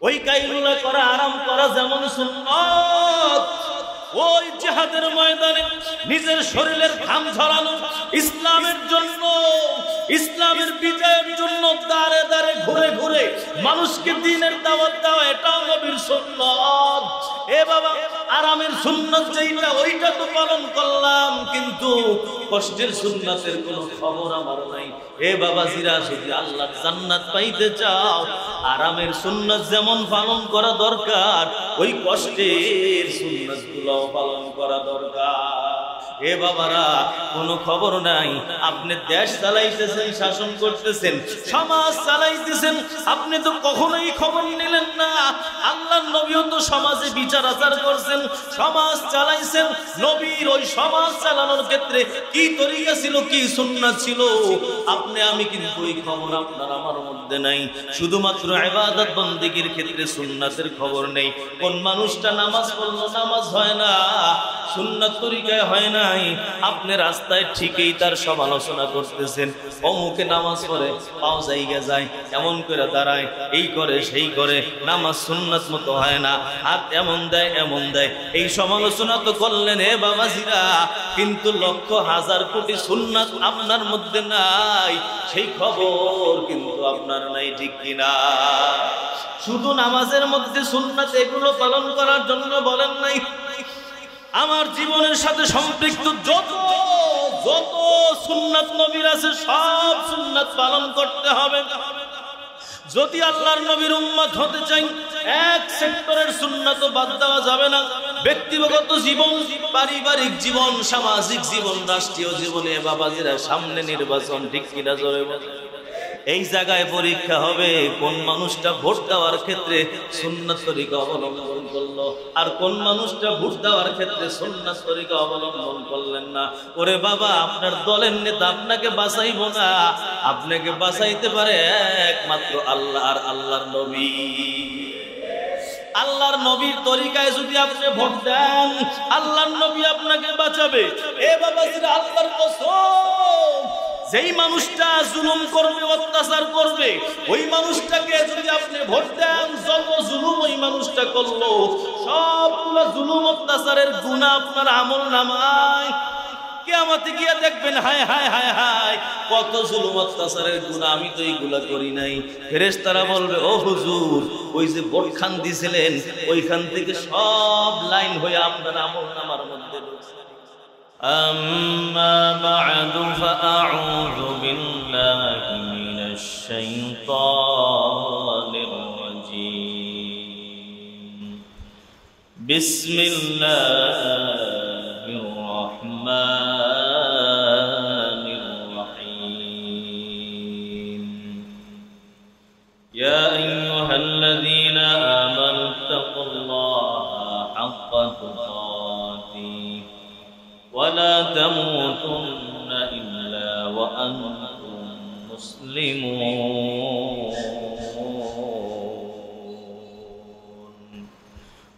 ওই কাইলুলা করা আরাম করা যেমন সুন্নাত, ওই জিহাদের ময়দানে নিজের শরীরের ঘাম ঝরানো, ইসলামের জন্য, ইসলামের বিজয়ের জন্য দাঁড়ে দাঁড়ে ঘুরে ঘুরে মানুষকে দ্বীনের দাওয়াত দেওয়া, এটাও নবীর সুন্নাত। এ বাবা, আরামের সুন্নাত যেটা ওইটা তো পালন করলাম, কিন্তু কষ্টের সুন্নাতের কোনো খবর আমার নাই। এ বাবাজিরা, যদি আল্লাহর জান্নাত পাইতে চাও, আরামের সুন্নাত যেমন পালন করা দরকার, ওই কষ্টের সুন্নাতগুলোও পালন করা দরকার। এ বাবারা, কোনো খবর নাই, আপনি দেশ চালাইতেছেন, শাসন করতেছেন, সমাজ চালাইতেছেন, আপনি তো কখনোই খবর নিলেন না। আল্লাহর নবীও তো সমাজে বিচার আচার করছেন, সমাজ চালাইছেন। নবীর ওই সমাজ চালানোর ক্ষেত্রে কি তরিকা ছিল, কি সুন্নাত ছিল, আপনি আমি কিন্তু ওই খবর আপনার আমার মধ্যে নাই। শুধুমাত্র ইবাদত বন্দেগীর ক্ষেত্রে সুন্নাতের খবর নেই। কোন মানুষটা নামাজ পড়লো, নামাজ হয় না, সুন্নাত তরিকায় হয় নাই, আপনি রাস্তায় ঠিকই তার সমালোচনা করতেছেন। অমুকে নামাজ পড়ে, পাও জায়গা যায়, এমন করে দাঁড়ায়, এই করে সেই করে, নামাজ সুন্নাত মতো হয় না, হাত এমন দেয় এমন দেয়, এই সমালোচনা তো করলেন। হে বাবাজিরা, কিন্তু লক্ষ হাজার কোটি সুন্নাত আপনার মধ্যে নাই, সেই খবর কিন্তু আপনার নাই, ঠিক কিনা? শুধু নামাজের মধ্যে সুন্নাত এগুলো পালন করার জন্য বলেন নাই, আমার জীবনের সাথে সম্পৃক্ত যত যত সুন্নাত নবীর আছে, সব সুন্নাত পালন করতে হবে। যদি আল্লাহর নবীর উম্মত হতে চাই, এক সেক্টরের সুন্নাত বাদ দেওয়া যাবে না। ব্যক্তিগত জীবন, পারিবারিক জীবন, সামাজিক জীবন, রাষ্ট্রীয় জীবনে বাবাজিরা, সামনে নির্বাচন, ঠিক কিনা জোরে বলেন। এই জায়গায় পরীক্ষা হবে, কোন মানুষটা ভোট দেওয়ার ক্ষেত্রে সুন্নাত তরিকা অবলম্বন করলো, আর কোন মানুষটা ভোট দেওয়ার ক্ষেত্রে সুন্নাত তরিকা অবলম্বন করলেন না। ওরে বাবা, আপনার দলের নেতা আপনাকে বাঁচাইব না, আপনাকে বাঁচাইতে পারে একমাত্র আল্লাহ আর আল্লাহর নবী। আল্লাহর নবীর তরিকায় যদি আপনি ভোট দেন, আল্লাহর নবী আপনাকে বাঁচাবে। এ বাবাজিরা, আল্লাহর কসম, যেই মানুষটা জুলুম করবে, অত্যাচার করবে, ওই মানুষটাকে যদি আপনি ভোট দেন, যত জুলুম ওই মানুষটা করলো, সবগুলো জুলুম অত্যাচারের গুনাহ আপনার আমলনামায়। কিয়ামতে গিয়ে দেখবেন, হায় হায় হায় হায়, কত জুলুম অত্যাচারের গুনাহ, আমি তো এইগুলা করি নাই। ফেরেশতারা বলবে, ও হুজুর, ওই যে ভোটখান দিছিলেন, ওইখান থেকে সব লাইন হয়ে আপনার আমলনামার মধ্যে ঢুকছে। أما بعد فأعوذ بالله من الشيطان الرجيم. بسم الله الرحمن الرحيم. يا أيها الذين آمنوا اتقوا الله حق تقاته ولا تموتن إلا وأنتم مسلمون.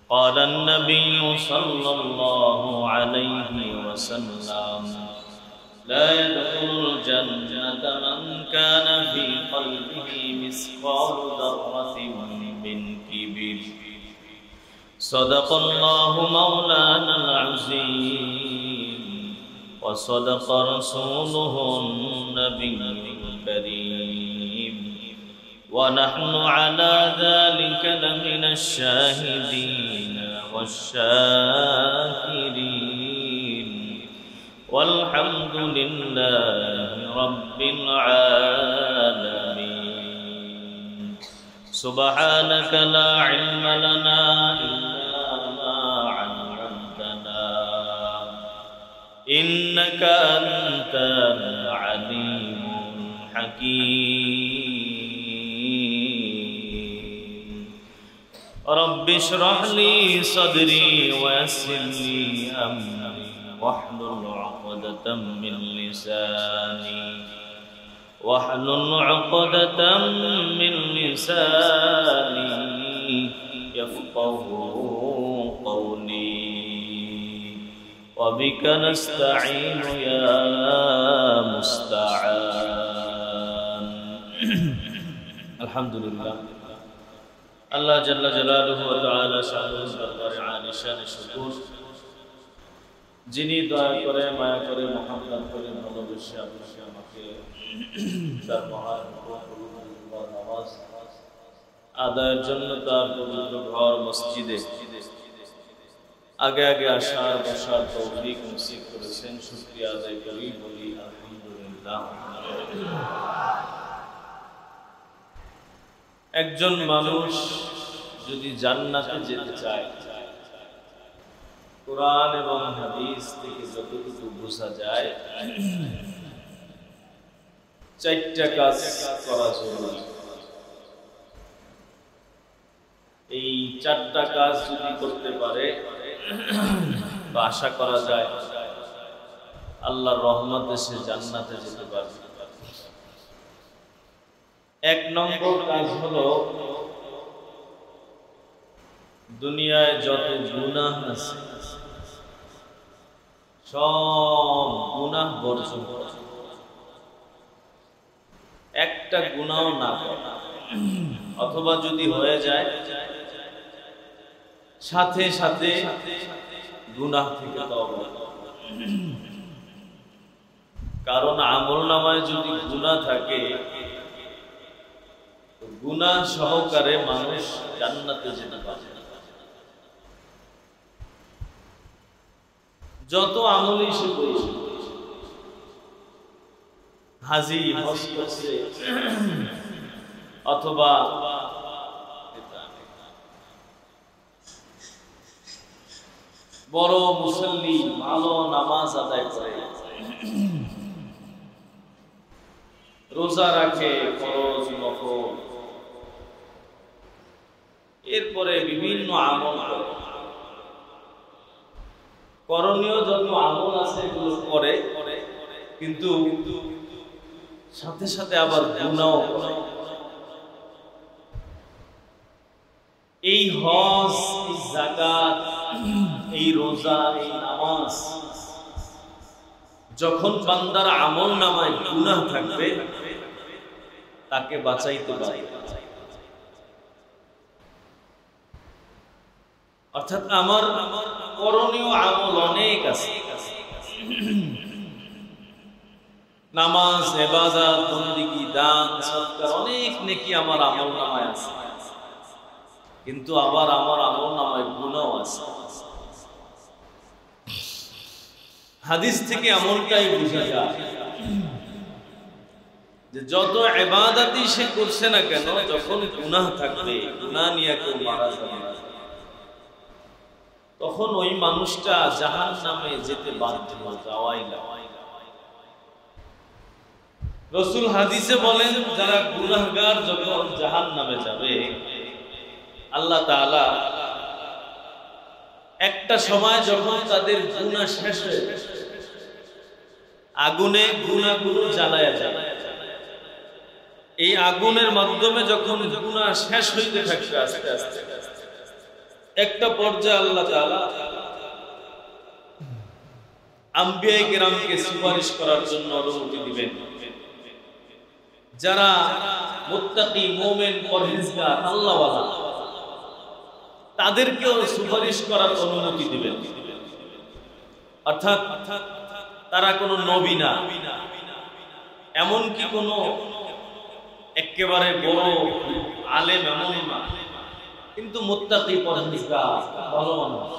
قال النبي صلى الله عليه وسلم لا يدخل الجنة من كان في قلبه مثقال ذرة من كبر. صدق الله مولانا العظيم وصدق رسوله النبي الكريم ونحن على ذلك لمن الشاهدين والشاكرين والحمد لله رب العالمين. سبحانك لا علم لنا إلا ما علمتنا إنك أنت العليم الحكيم. رب اشرح لي صدري ويسر لي أمري واحلل عقدة من لساني يفقه قولي. وبك نستعين يا مستعان. الحمد لله. আল্লাহ জাল্লা জালালুহু ওয়া তাআলা শানুল দরবারে আলিশান শুকর, যিনি দয়া করে, মায়া করে, মহব্বত করে, ভালোবেসে আপনাকে আমাকে তার মহান নামাজ আদায়ের জন্য তার পবিত্র ঘর মসজিদে আগে আগে আসার বসার তৌফিক নসিব করেছেন। শুকরিয়া আদায় করি, বলি আলহামদুলিল্লাহ। একজন মানুষ যদি জান্নাতে যেতে চায়, কোরআন এবং হাদিস থেকে যতটুকু বোঝা যায়, চারটা কাজ করা জরুরি। এই চারটা কাজ যদি করতে পারে বা আশা করা যায় আল্লাহর রহমতে সে জান্নাতে যেতে পারবে। এক নম্বর কাজ হলো দুনিয়ায় যত গুনাহ আছে সব গুনাহ বর্জন করা, একটা গুনাহ না করা, অথবা যদি হয়ে যায় সাথে সাথে গুনাহ থেকে তওবা। কারণ আমলনামায় যদি গুনাহ থাকে, গুনাহ সহকারে মানুষ জান্নাতে যেতে পারে। যত আমলই সে করছে, হাজি হজ করছে অথবা বড় মুসল্লি, ভালো নামাজ আদায় করে, রোজা রাখে, ফরজ নফল, এরপরে বিভিন্ন আমল করে, করণীয় যত আমল আছে এগুলো করে, কিন্তু সাথে সাথে আবার গুনাহ করে। এই হজ, এই যাকাত, এই রোজা, এই নামাজ, যখন বান্দার আমল নামায় গুনাহ থাকবে তাকে বাঁচাইতে পারে। অর্থাৎ আমার করণীয় আমল অনেক আছে, নামাজ, ইবাদত, বন্দেগী, দান, সদকা, অনেক নেকি আমার আমল নামায় আছে, কিন্তু আবার আমার আমল নামায় গুনাহ আছে। হাদিস থেকে এমনটাই বোঝা যায় যে যত ইবাদতই সে করছে না কেন, যখন গুনাহ থাকবে, গুনাহ নিয়ে কেউ মারা যাবে, তখন ওই মানুষটা জাহান্নামে যেতে বাধ্য, যাওয়াই লাগে। রাসূল হাদিসে বলেন, যারা গুনাহগার যখন জাহান্নামে যাবে, আল্লাহ তাআলা একটা সময় যখন তাদের গুনাহ শেষ হয়ে আগুনে গুনাহগুলো জ্বালায়া যায়, এই আগুনের মাধ্যমে যখন গুনাহ শেষ হইতে থাকবে আস্তে আস্তে, একটা পর্যায়ে আল্লাহ তাআলা আম্বিয়া কিরামকে সুপারিশ করার জন্য অনুমতি দিবেন। যারা মুত্তাকি, মুমিন, পরহেজগার, আল্লাহওয়ালা, তাদেরকেও সুপারিশ করার অনুমতি দিবেন। অর্থাৎ তারা কোনো নবী না, এমনকি কোনো একেবারে বড় আলেম এমন না, কিন্তু মুত্তাকি, পরহেজগার, ভালো মানুষ,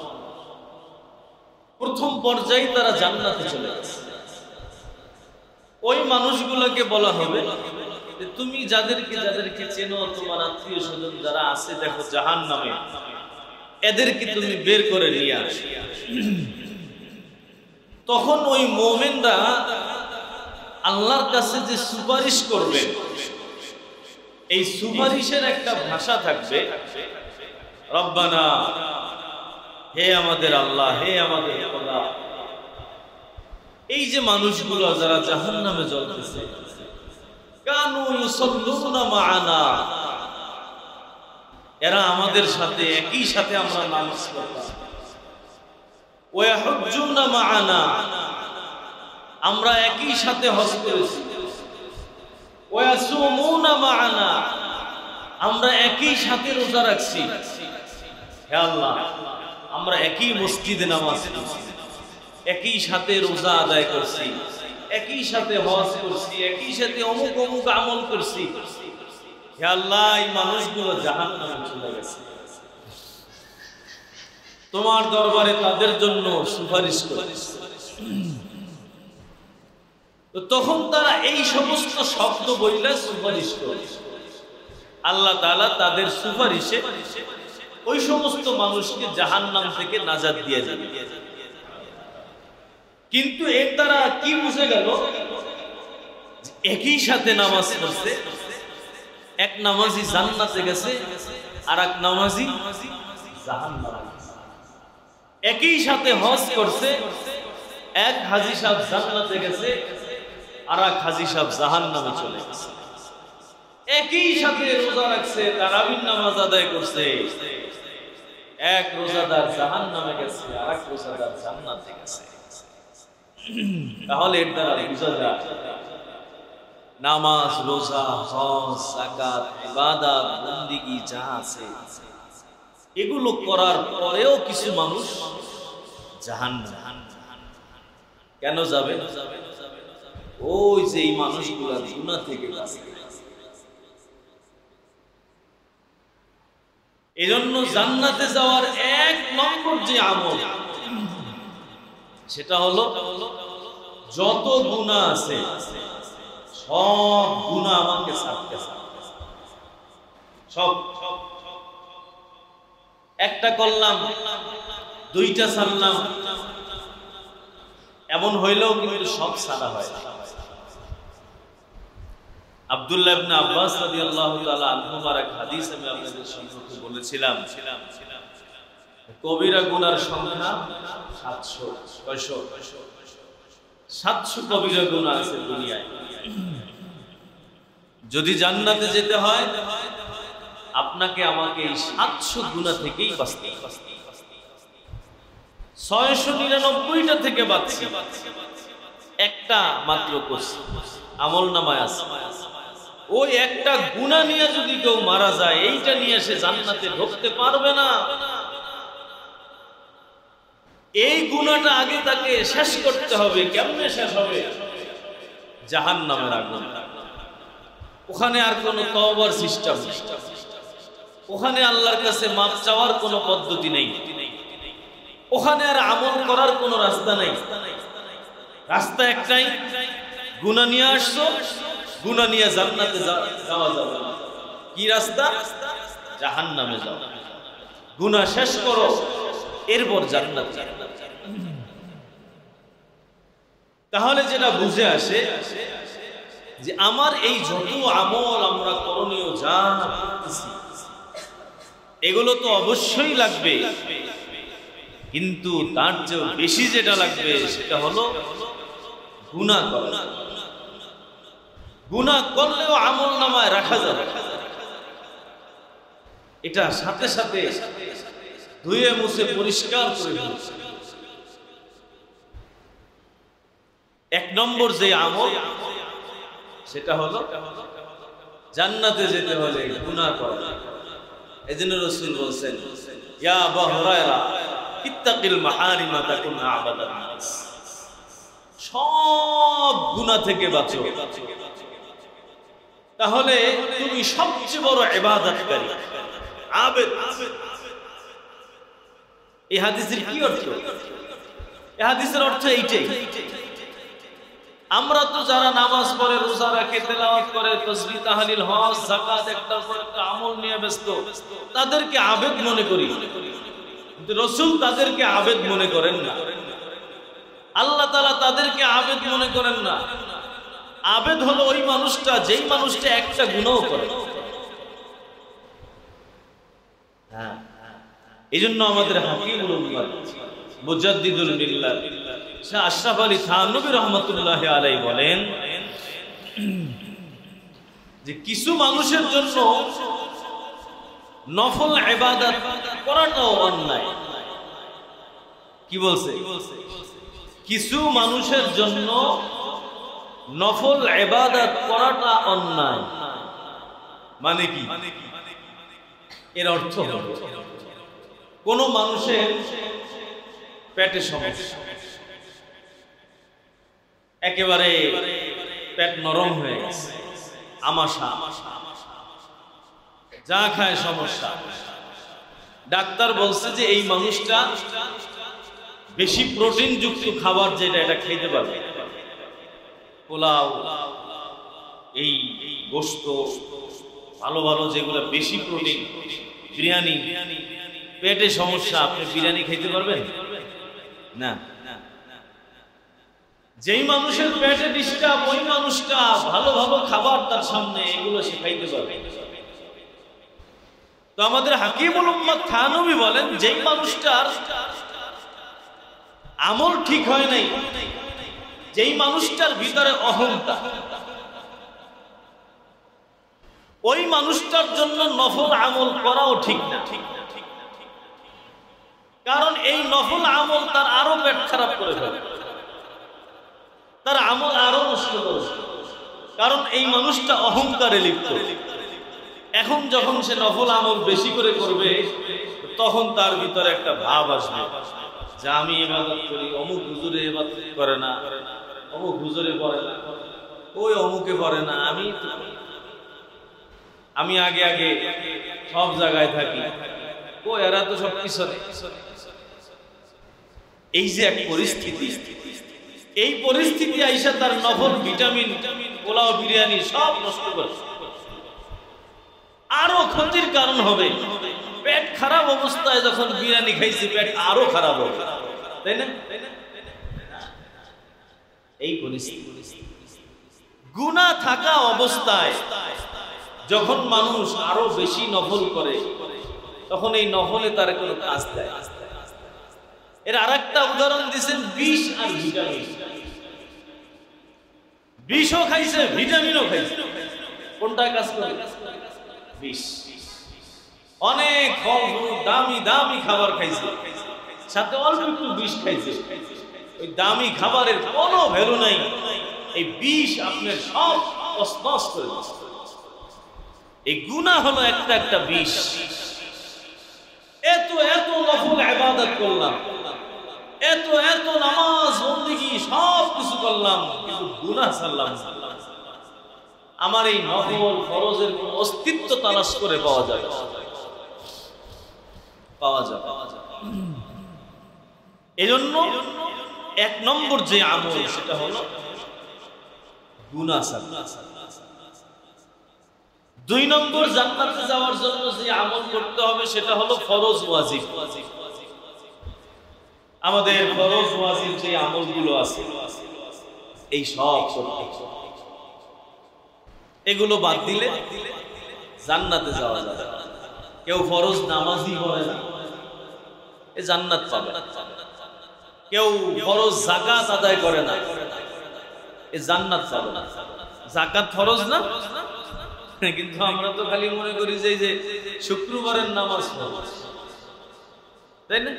প্রথম পর্যায়ে তারা জান্নাতে চলে গেছে। ওই মানুষগুলোকে বলা হবে, তুমি যাদেরকে চেনো, তোমার আত্মীয় স্বজন যারা আছে দেখো জাহান্নামে, এদেরকে তুমি বের করে নিয়ে আসো। তখন ওই মুমিনরা আল্লাহর কাছে যে সুপারিশ করবে, এই সুপারিশের একটা ভাষা থাকবে, রব্বানা, হে আমাদের আল্লাহ, হে আমাদের খোদা। এই যে মানুষগুলো যারা জাহান্নামে জ্বলতেছে, কানু ইউসাল্লুনা মা'ানা, এরা আমাদের সাথে একই সাথে আমরা নামাজ পড়তাম, ওয়া ইয়াহুজ্জুনা মা'ানা, আমরা একই সাথে হজ করেছি, ওয়া ইয়াসুমুনা মা'ানা, আমরা একই সাথে রোজা রাখছি, হে আল্লাহ আমরা একই মসজিদে নামাজ পড়ছি, একই সাথে রোজা আদায় করছি, একই সাথে হজ করছি, একই সাথে অমুক অমুক আমল করছি, হে আল্লাহ এই মানুষগুলো জাহান্নামে চলে গেছে, তোমার দরবারে তাদের জন্য সুপারিশ করে। তো তখন তারা এই সমস্ত শব্দ বইলে সুপারিশ করে, আল্লাহ তাআলা তাদের সুপারিশে ওই সমস্ত মানুষকে জাহান্নাম থেকে নাজাত দিয়ে যাবে। কিন্তু এর দ্বারা কি বুঝে গেল, একই সাথে নামাজ পড়ছে, এক নামাজি জান্নাতে গেছে আর এক নামাজি জাহান্নামে গেছে। একই সাথে হজ করছে, এক হাজী সাহেব জান্নাতে গেছে আর এক হাজী সাহেব জাহান্নামে চলে গেছে। একই সাথে রোজা রাখছে, তারাবির নামাজ আদায় করছে, এক রোজাদার জাহান্নামে গেছে আর এক রোজাদার জান্নাতে গেছে। তাহলে এর দ্বারা বোঝা যায় নামাজ, রোজা, হজ, যাকাত, ইবাদত, বন্দেগী যা আছে এগুলো করার পরেও কিছু মানুষ জাহান্নাম কেন যাবে? ওই যে এই মানুষগুলা গুনাহ থেকে বাঁচে। এজন্য জান্নাতে যাওয়ার এক নম্বর যে আমল সেটা হলো যত গুনাহ আছে সব গুনাহ আমাকে ছাড়তে হবে। সব একটা করলাম, দুইটা ছাড়লাম, এমন হইলেও কিন্তু সব ছাড়া হয়। আব্দুল্লাহ ইবনে আব্বাস রাদিয়াল্লাহু তাআলা আনহুমার এক হাদিস আমি আপনাদের সম্মুখে বলেছিলাম, কবিরা গুনার সংখ্যা 700 কবিরা গুনাহ আছে দুনিয়ায়। যদি জান্নাতে যেতে হয় আপনাকে আমাকে এই 700 গুনাহ থেকেই বাঁচতে হবে। 699টা থেকে বাঁচছি, একটা মাত্র করছি, আমল নামায় আছে। ওই একটা গুনাহ নিয়ে যদি কেউ মারা যায়, এইটা নিয়ে সে জান্নাতে ঢুকতে পারবে না। এই গুনাহটা আগে তাকে শেষ করতে হবে। কেমনে শেষ হবে? জাহান্নামের আগুন। ওখানে আর কোনো তওবার সিস্টেম নেই, ওখানে আল্লাহর কাছে মাফ চাওয়ার কোনো পদ্ধতি নেই, ওখানে আর আমল করার কোনো রাস্তা নেই। রাস্তা একটাই, গুনাহ নিয়ে আসছো, গুনাহ নিয়ে জান্নাতে যাওয়া যাবে না। কি রাস্তা? জাহান্নামে যাও। গুনাহ শেষ করো, এরপর জান্নাত। তাহলে যেটা বুঝে আসে যে আমার এই যত আমল আমরা করণীয় যা করতেছি এগুলো তো অবশ্যই লাগবে, কিন্তু তার চেয়ে বেশি যেটা লাগবে সেটা হলো গুনাহ করা। গুনাহ করলেও আমল নামায় রাখা যাবে, এটা সাথে সাথে ধুয়ে মুছে পরিষ্কার করে দিবে। এক নম্বর যে আমল সেটা হলো জান্নাতে যেতে হলে গুনাহ করা। এজন্য রাসূল বলেন, ইয়া আবু হুরায়রা ইত্তাকিল মাহারিমা তাকুন আবাদান নাস। সব গুনাহ থেকে বাঁচো, তাহলে তুমি সবচেয়ে বড় ইবাদতকারী, আবেদ। এই হাদিসের কি অর্থ? এই হাদিসের অর্থ এইটাই, আমরা তো যারা নামাজ পড়ে, রোজা রাখে, তেলাওয়াত করে, তাসবিহ, তাহলিল, হজ, যাকাত একটার পর একটা আমল নিয়ে ব্যস্ত, তাদেরকে আবেদ মনে করি, কিন্তু রাসূল তাদেরকে আবেদ মনে করেন না। আল্লাহ তাআলা তাদেরকে আবেদ মনে করেন না। আবেদ হলো ওই মানুষটা যেই মানুষটা একটা গুনাহও করে। হ্যাঁ, এইজন্য আমাদের হাকিমুল উম্মাহ মুজাদ্দিদুল মিল্লাত শাহ আশরাফ আলী থানভী রাহমাতুল্লাহি আলাইহি বলেন যে কিছু মানুষের জন্য নফল ইবাদত করাটাও অন্যায়। কি বলছে? কিছু মানুষের জন্য নফল ইবাদত করাটা অন্যায়। মানে কি? এর অর্থ কোন মানুষের পেটে সমস্যা, একেবারে পেট নরম হয়ে গেছে, আমাশা, যা খায় সমস্যা, ডাক্তার বলছে যে এই মানুষটা বেশি প্রোটিন যুক্ত খাবার যেটা এটা খেতে পারবে, পোলাও, এই গোশত, ভালো ভালো যেগুলো বেশি প্রোটিন, বিরিয়ানি, পেটে সমস্যা, আপনি বিরিয়ানি খেতে পারবেন না। যেই মানুষের পেটে ডিস্টার্ব, ওই মানুষটা ভালো ভালো খাবার তার সামনে, এগুলো সে খাইতে পারবে। তো আমাদের হাকিমুল উম্মাত থানবী বলেন, যেই মানুষটার আমল ঠিক হয় নাই, যেই মানুষটার ভিতরে অহংকার, ওই মানুষটার জন্য নফল আমল করাও ঠিক না। কারণ এই নফল আমল তার আরো পেট খারাপ করে ফেলে, তার আমল আরো নষ্ট করে। কারণ এই মানুষটা অহংকারে লিপ্ত। এখন যখন সে নফল আমল বেশি করে করবে, তখন তার ভিতরে একটা ভাব আসবে যে আমি ইবাদত করি, অমুক হুজুরে ইবাদত করে না, অমুক হুজুরে করে না, ওই অমুকে করে না, আমি আগে আগে সব জায়গায় থাকি, ও এরা তো সব পিছনে। এই যে এক পরিস্থিতি, এই পরিস্থিতি আইসা তার নফল ভিটামিন, পোলাও, বিরিয়ানি সব নষ্ট করে, আরো ক্ষতির কারণ হবে। পেট খারাপ অবস্থায় যখন বিরিয়ানি খাইছি, পেট আরো খারাপ হবে, তাই না? এই পরিস্থিতি গুনাহ থাকা অবস্থায় যখন মানুষ আরো বেশি নফল করে, তখন এই নফলে তার কোনো কাজ দেয়। এর আরেকটা উদাহরণ দিয়েছেন বিষ আর ভিটামিন। বিষও খাইছে, ভিটামিনও খাইছে, কোনটা কাজ করে? বিষ। অনেক ফল ফ্রুট, দামি দামি খাবার খাইছে, সাথে অল্প একটু বিষ খাইছে, ওই দামি খাবারের কোনো ভ্যালু নাই। এই বিষ আপনার সব তছনছ করে দিচ্ছে। এই গুনাহ হলো একটা একটা বিষ। এত এত নফল ইবাদত করলাম, এত এত নামাজ বন্দেগী সব কিছু করলাম, কিন্তু গুনাহ ছাড়লাম না। আমার এই নফল ফরজের কোন অস্তিত্ব তালাশ করে পাওয়া যায়, পাওয়া যায়। এজন্য এক নম্বর যে আমল, সেটা হলো গুনাহ ছাড়া। দুই নম্বর জান্নাতে যাওয়ার জন্য যে আমল করতে হবে, সেটা হলো ফরজ ওয়াজিব। আমাদের ফরজ ওয়াজিব যে আমলগুলো আছে, এই সব এগুলো বাদ দিলে জান্নাতে যাওয়া যাবে। কেউ ফরজ নামাজই পড়ে না, এ জান্নাত পাবে না। কেউ ফরজ যাকাত আদায় করে না, এ জান্নাত পাবে না। যাকাত ফরজ না, কিন্তু আমরা তো খালি মনে করি যে শুক্রবারের নামাজ ফরজ, তাই না?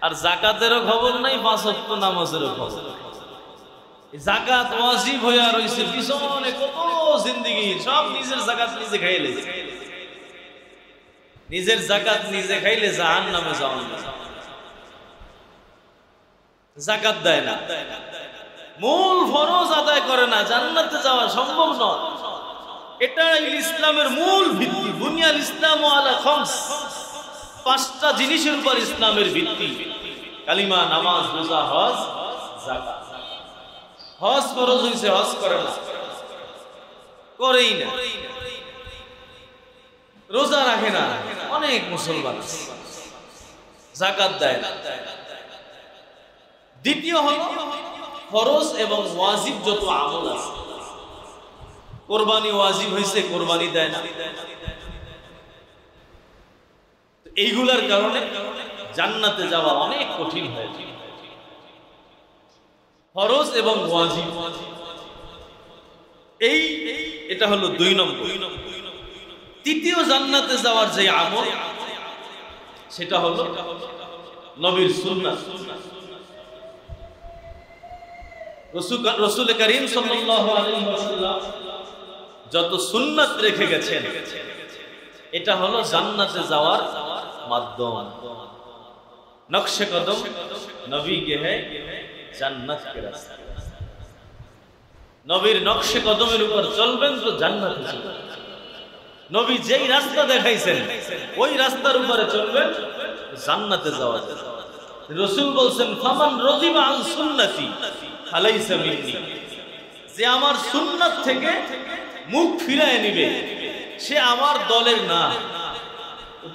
আর যাকাতেরও খবর নাই, পাঁচ ওয়াক্ত নামাজেরও খবর নাই। যাকাত ওয়াজিব হইয়া রইছে, পিছনে কত জিন্দেগি, সব নিজের যাকাত নিজে খাইলে, নিজের যাকাত নিজে খাইলে জাহান্নামে যাওয়া না। যাকাত দেয় না, মূল ফরজ আদায় করে না, জান্নাতে যাওয়া সম্ভব নয়। এটা ইসলামের মূল ভিত্তি। বুনিয়াল ইসলাম আলা খামস, পাঁচটা জিনিসের উপর ইসলামের ভিত্তি: কালিমা, নামাজ, রোজা, হজ, যাকাত। হজ ফরজ হইছে, হজ করে না, করেই না। রোজা রাখে না অনেক মুসলমান, যাকাত দেয় না। দ্বিতীয় হলো ফরজ এবং ওয়াজিব যত আমল আছে। কোরবানি ওয়াজিব হয়েছে, কোরবানি দেয় না। এইগুলার কারণে জান্নাতে যাওয়া অনেক কঠিন হয়ে যায়। ফরজ এবং ওয়াজিব, এটা হলো দুই নম্বর। তৃতীয় জান্নাতে যাওয়ার যে আমল, সেটা হলো নবীর সুন্নাত। রাসূল করিম সাল্লাল্লাহু আলাইহি ওয়াসাল্লাম যত সুন্নাত রেখে গেছেন, এটা হলো জান্নাতে যাওয়ার মাধ্যম। নকশে কদম নবী কে হ্যায় জান্নাত কে রাস্তা। নবীর নকশে কদমের উপর চলবেন তো জান্নাতে যাবেন। নবী যেই রাস্তা দেখাইছেন ওই রাস্তার উপরে চলবেন, জান্নাতে যাওয়া যাবে। রাসূল বলেন ফামান রাদিবা আন সুন্নতি ফালাইসা মিন্নি, যে আমার সুন্নাত থেকে মুখ ফিরায় নিবে সে আমার দলের না।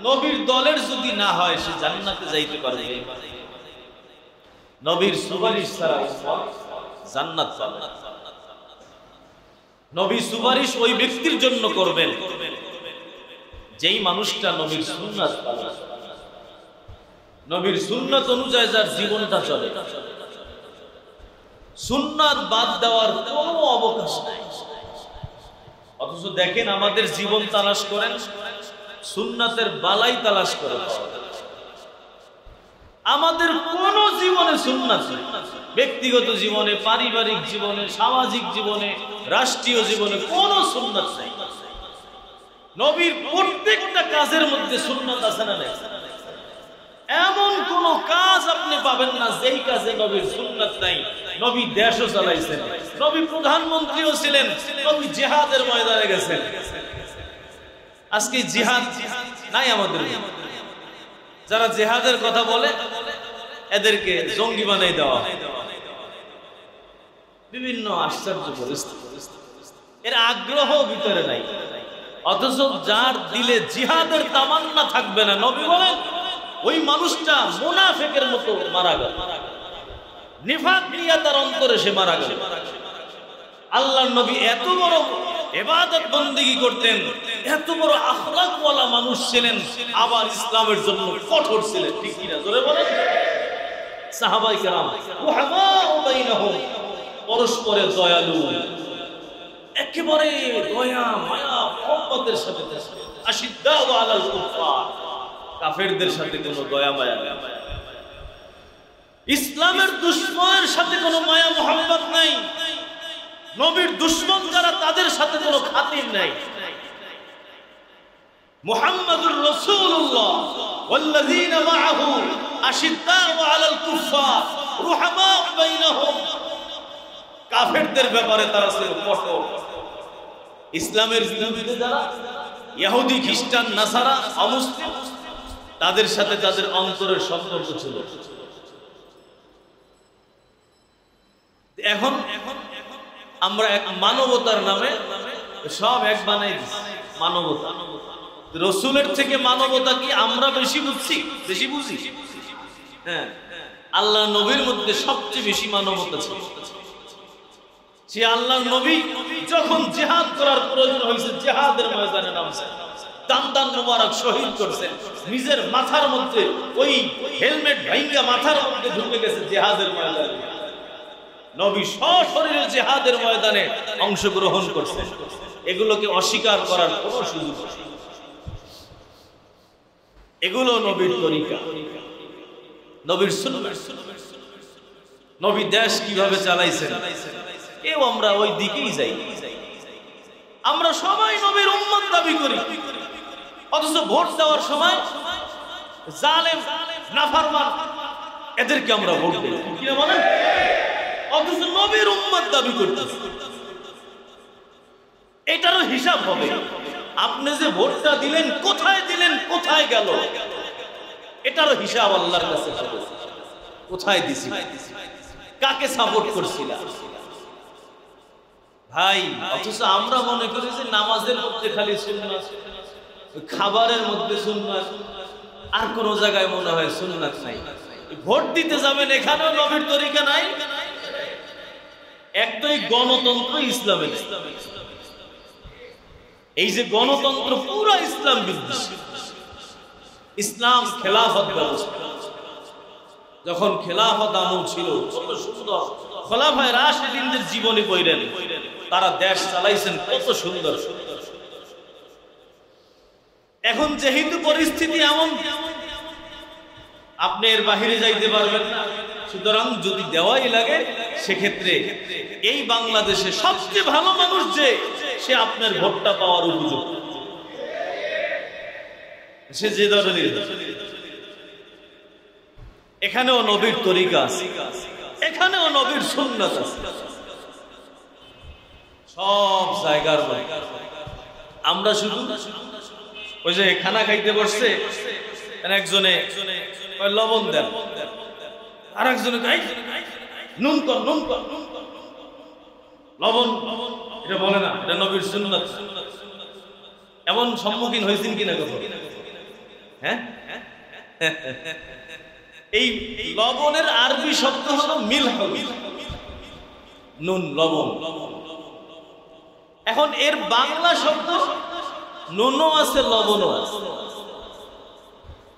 নবীর দলের যদি না হয় সে জান্নাতে যাইতে পারবে। নবীর সুপারিশ ছাড়া জান্নাত পাবে না। নবী সুপারিশ ওই ব্যক্তির জন্য করবেন যেই মানুষটা নবীর সুন্নাত পালন, নবীর সুন্নাত অনুযায়ী যার জীবনটা চলে। সুন্নাত বাদ দেওয়ার কোনো অবকাশ নাই। অথচ দেখেন আমাদের জীবন তালাশ করেন, সুন্নাতের বালাই তালাশ করে আমাদের কোন জীবনে সুন্নাত নেই। ব্যক্তিগত জীবনে, পারিবারিক জীবনে, সামাজিক জীবনে, রাষ্ট্রীয় জীবনে কোনো সুন্নাত নেই। নবীর প্রত্যেকটা কাজের মধ্যে সুন্নাত আছে না নেই? এমন কোন কাজ আপনি পাবেন না যেই কাজে নবীর সুন্নাত নাই। নবী দেশও চালাইছেন, নবী প্রধানমন্ত্রীও ছিলেন, নবী জিহাদের ময়দানে গেছেন। আজকে জিহাদ নাই আমাদের। যারা জিহাদের কথা বলে এদেরকে জঙ্গি বানাই দেওয়া, বিভিন্ন আশ্চর্য পরিস্থিতি, এর আগ্রহ ভিতরে নাই। অথচ যার দিলে জিহাদের তামান্না থাকবে না, নবী বলেন ওই মানুষটা মুনাফিকের মতো মারা গেল। নিফাক নিয়ে তার অন্তরে সে মারা গেল। আল্লাহর নবী এত বড় ইবাদত বন্দেগী করতেন, এত বড় আখলাকওয়ালা মানুষ ছিলেন, আবার ইসলামের জন্য কঠোর ছিলেন। ঠিক কিনা জোরে বলেন? সাহাবায়ে কেরাম ওয়াহামাউ বাইনাহুম, পরস্পরের দয়ালু, একেবারে দয়া মায়া মহব্বতের সাথে। আশিদ্দাউ আলাল কুফার, কাফেরদের সাথে কোনো দয়া মায়া নেই। ইসলামের দুশমনের সাথে কোনো মায়া মোহাম্মত নাই। নবীর দুশমন যারা তাদের সাথে কোনো খাতির নাই। মুহাম্মাদুর রাসূলুল্লাহ ওয়াল্লাযীনা মাআহু আশিদ্দাউ আলাল কুফার রুহামাউ বাইনাহুম, কাফেরদের ব্যাপারে তারা ছিল কঠোর। ইসলামের বিরুদ্ধে যারা ইহুদি, খ্রিস্টান, নাসারা, অমুসলিম, তাদের সাথে তাদের অন্তরের সম্পর্ক ছিল। এখন আমরা এক মানবতার নামে সব এক বানাই দিচ্ছি। মানবতা, রসুলের থেকে মানবতা কি আমরা বেশি বুঝছি? বেশি বুঝি? হ্যাঁ, আল্লাহ নবীর মধ্যে সবচেয়ে বেশি মানবতা ছিল। সে আল্লাহ নবী যখন জিহাদ করার প্রয়োজন হয়েছে জিহাদের ময়দানে নামছেন, দান মোবারক শহীদ করছেন, নিজের মাথার মধ্যে ওই হেলমেট ভাঙ্গা মাথার মধ্যে ঢুকে গেছে জিহাদের ময়দানে। নবী সশরীরে জিহাদের ময়দানে অংশগ্রহণ করছেন। এগুলোকে অস্বীকার করার কোনো সুযোগ নেই। এগুলো নবীর তরিকা, নবীর সুন্নাত। নবী দেশ কিভাবে চালাইছেন কেউ আমরা ওই দিকেই যাই। আমরা সবাই নবীর উম্মত দাবি করি, অথচ ভোট দেওয়ার সময় জালেম, নাফরমান এদেরকে আমরা ভোট দেই। কি না বলেন? অথচ নবীর উম্মত দাবি করতেছে। এটারও হিসাব হবে। আপনি যে ভোটটা দিলেন, কোথায় দিলেন, কোথায় গেল, এটারও হিসাব আল্লাহর কাছে হবে। কোথায় দিছি, কাকে সাপোর্ট করছিলাম ভাই। অথচ আমরা মনে করি যে নামাজের মধ্যে খালি সুন্নাত, খাবারের মধ্যে সুন্নাত, আর কোন জায়গায় মনে হয় সুন্নাত নাই। ভোট দিতে যাবেন, এখানেও নবীর তরিকা নাই। একটাই গণতন্ত্র ইসলামে নেই। এই যে গণতন্ত্র পুরো ইসলাম বিদ্বেষী। ইসলাম খেলাফত ব্যবস্থা, যখন খেলাফত আমল ছিল কত সুন্দর, খোলাফায়ে রাশিদিনদের জীবনী পড়েন, তারা দেশ চালাইছেন কত সুন্দর। এখন যেহেতু পরিস্থিতি এমন, আপনি এর বাহিরে যাইতে পারবেন না। সুতরাং যদি দেওয়াই লাগে, সেক্ষেত্রে এই বাংলাদেশে সবচেয়ে ভালো মানুষ যে, সে আপনার ভোটটা পাওয়ার উপযুক্ত। সে যে ধরনের, এখানেও নবীর তরিকা আছে, এখানেও নবীর সুন্নাত আছে। সব জায়গার আমরা শুধু ওই যে খানা খাইতে বসছে, একজনে লবণ দেন, আর একজনে নুন কর, নুন কর, লবণ, এটা বলে না, এটা নবীর সুন্নাত। এমন সম্মুখীন হয়েছেন কিনা কখনো? হ্যাঁ, এই লবণের আরবি শব্দ হলো মিলহ, নুন, লবণ। এখন এর বাংলা শব্দ নুনও আছে, লবণও আছে।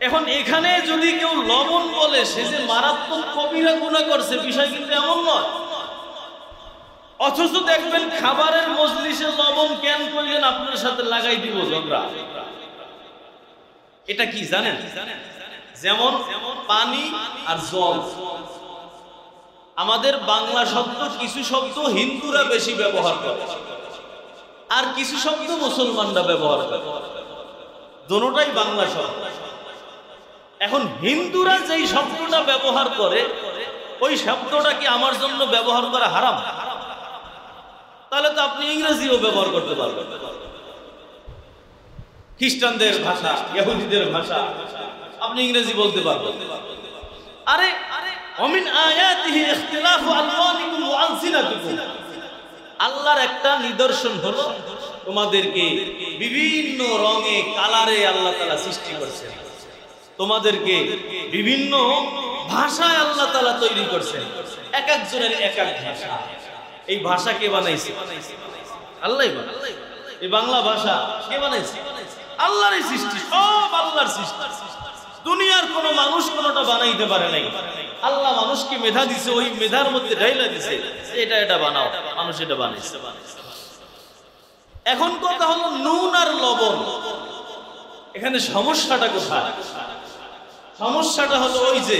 এখন এখানে যদি কেউ লবণ বলে, সে যে মারাত্মক কবিরা গুনাহ করছে, বিষয় কিন্তু এমন নয়। অথচ দেখবেন খাবারের মজলিসে লবণ কেন করলেন, আপনার সাথে লাগাই দিব ঝগড়া। এটা কি জানেন? যেমন পানি আর জল, আমাদের বাংলা শব্দ কিছু শব্দ হিন্দুরা বেশি ব্যবহার করে, আর কিছু শব্দ মুসলমানরা ব্যবহার করে, দুটোটাই বাংলা শব্দ। এখন হিন্দুরা যেই শব্দটা ব্যবহার করে, ওই শব্দটা কি আমার জন্য ব্যবহার করা হারাম? তাহলে তো আপনি ইংরেজিও ব্যবহার করতে পারবেন। খ্রিস্টানদের ভাষা, ইহুদিদের ভাষা, আপনি ইংরেজি বলতে পারবেন। আরে ওমিন আয়াতিহি ইখতিলাফু আলওয়ানিকুম ওয়া আলসিনাতিকুম, আল্লাহর একটা নিদর্শন হলো তোমাদেরকে বিভিন্ন রঙে, কালারে আল্লাহ তাআলা সৃষ্টি করেছেন, তোমাদেরকে বিভিন্ন ভাষায় আল্লাহ তাআলা তৈরি করেছেন, এক একজনের এক এক ভাষা। এই ভাষা কে বানাইছে? আল্লাহই বানাইছে। এই বাংলা ভাষা কে বানাইছে? আল্লাহরই সৃষ্টি, সব আল্লাহর সৃষ্টি। দুনিয়ার কোন মানুষ কোনটা বানাইতে পারে নাই। আল্লাহ মানুষকে মেধা দিছে, ওই মেধার মধ্যে ঢাইলা দিছে, এটা এটা বানাও, মানুষ এটা বানাইছে। এখন কথা হলো নুন আর লবণ, এখানে সমস্যাটা কোথায়? সমস্যাটা হলো ওই যে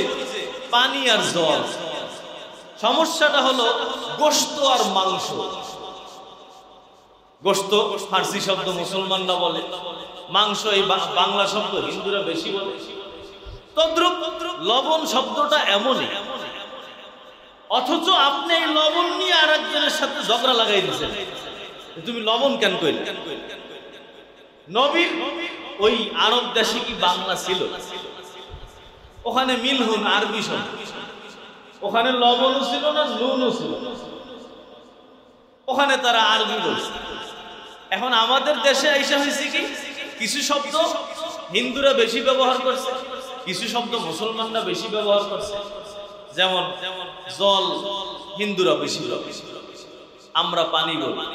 পানি আর জল, সমস্যাটা হলো গোশত আর মাংস। গোশত ফার্সি শব্দ মুসলমানরা বলে, মাংস এই বাংলা শব্দ হিন্দুরা বেশি বলে। তদ্রুপ লবণ শব্দটা এমনই, অথচ আপনি এই লবণ নিয়ে আর একজনের সাথে ঝগড়া লাগাই দিচ্ছেন, তুমি লবণ কেন কইলে? নবীর ওই আরব দেশে কি বাংলা ছিল? ওখানে মিলহুন আরবি শব্দ, ওখানে লবণও ছিল না, নুনও ছিল, ওখানে তারা আরবি বলছে। এখন আমাদের দেশে এসে হয়েছে কি, কিছু শব্দ হিন্দুরা বেশি ব্যবহার করছে, কিছু শব্দ মুসলমানরা বেশি ব্যবহার করছে। যেমন জল হিন্দুরা বেশি, আমরা পানি বলি,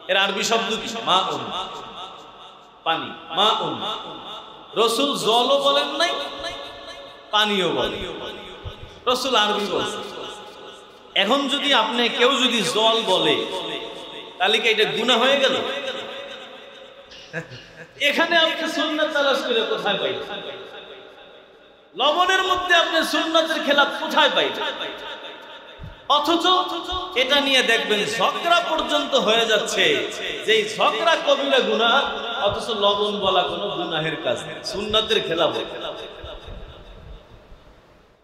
এর আরবি শব্দ কি? মাউন, পানি, মাউন। রাসূল জলও বলেন নাই, পানিও বলেন, রাসূল আরবি বলছেন। এখন যদি আপনি কেউ যদি জল বলে, তাহলে কি এটা গুনাহ হয়ে গেল? এখানে আপনি সুন্নাত তালাশ করে কোথায় পাইবেন? লবণের মধ্যে আপনি সুন্নাতের খেলাফ কোথায় পাইবেন? অথচ এটা নিয়ে দেখবেন ঝগড়া পর্যন্ত হয়ে যাচ্ছে, যে ঝগড়া কবিরা গুনাহ, অথচ লবণ বলা কোনো গুনাহের কাজ না, সুন্নাতের খেলাফ।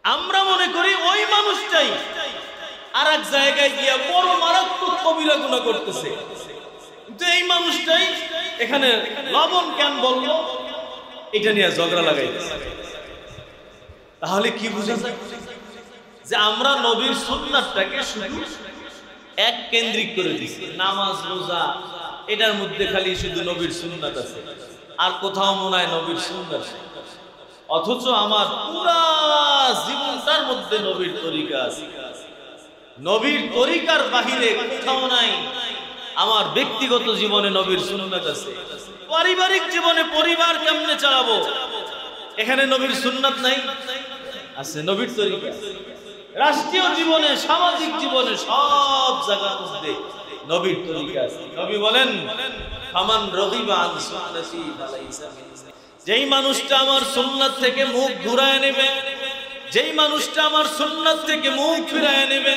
আমরা মনে করি ওই মানুষটাই আর এক জায়গায় গিয়া বড় মারাত্মক কবিরা গুনাহ করতেছে, কিন্তু এই মানুষটাই এখানে লবণ কেন বললো, এটা নিয়ে ঝগড়া লাগাইতেছে। তাহলে কি বুঝা যায়? যে আমরা নবীর সুন্নাতটাকে শুধু এক কেন্দ্রিক করে দিছি, নামাজ রোজা এটার মধ্যে খালি শুধু নবীর সুন্নাত আছে, আর কোথাও মনে হয় নবীর সুন্নাত। অথচ আমার পুরা জীবনটার মধ্যে নবীর তরিকা আছে, নবীর তরিকার বাহিরে কোথাও নাই। আমার ব্যক্তিগত জীবনে নবীর সুন্নাত আছে, পারিবারিক জীবনে পরিবার কেমনে চালাবো, এখানে নবীর সুন্নাত নাই, আছে নবীর তরিকা। রাষ্ট্রীয় জীবনে, সামাজিক জীবনে, সব জায়গার মধ্যে নবীর তরিকা আছে। নবী বলেন, ফামান রাগিবা আন সুন্নতি ফালাইসা মিন্নি, যেই মানুষটা আমার সুন্নাত থেকে মুখ ঘুরায় নেবে, যেই মানুষটা আমার সুন্নাত থেকে মুখ ফিরায় নেবে,